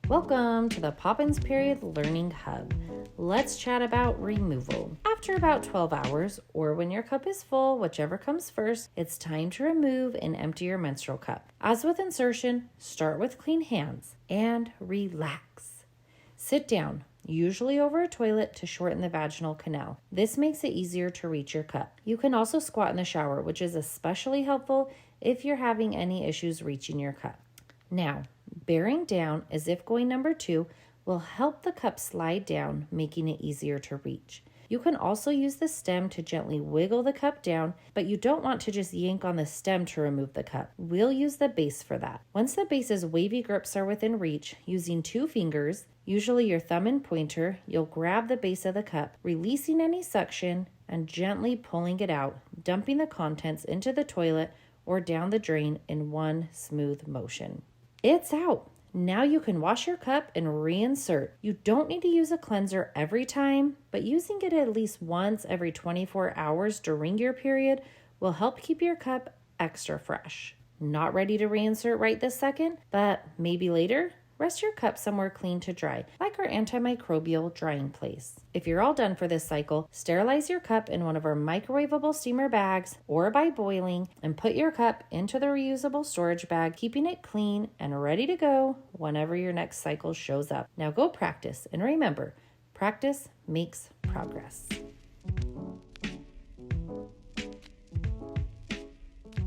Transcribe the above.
Welcome to the Poppins Period Learning Hub. Let's chat about removal. After about 12 hours, or when your cup is full, whichever comes first, it's time to remove and empty your menstrual cup. As with insertion, start with clean hands and relax. Sit down, usually over a toilet, to shorten the vaginal canal. This makes it easier to reach your cup. You can also squat in the shower, which is especially helpful if you're having any issues reaching your cup. Now, bearing down as if going number 2 will help the cup slide down, making it easier to reach. You can also use the stem to gently wiggle the cup down, but you don't want to just yank on the stem to remove the cup. We'll use the base for that. Once the base's wavy grips are within reach, using 2 fingers, usually your thumb and pointer, you'll grab the base of the cup, releasing any suction and gently pulling it out, dumping the contents into the toilet or down the drain in one smooth motion. It's out. Now you can wash your cup and reinsert. You don't need to use a cleanser every time, but using it at least once every 24 hours during your period will help keep your cup extra fresh. Not ready to reinsert right this second, but maybe later? Rest your cup somewhere clean to dry, like our antimicrobial drying place. If you're all done for this cycle, sterilize your cup in one of our microwavable steamer bags or by boiling, and put your cup into the reusable storage bag, keeping it clean and ready to go whenever your next cycle shows up. Now go practice, and remember, practice makes progress.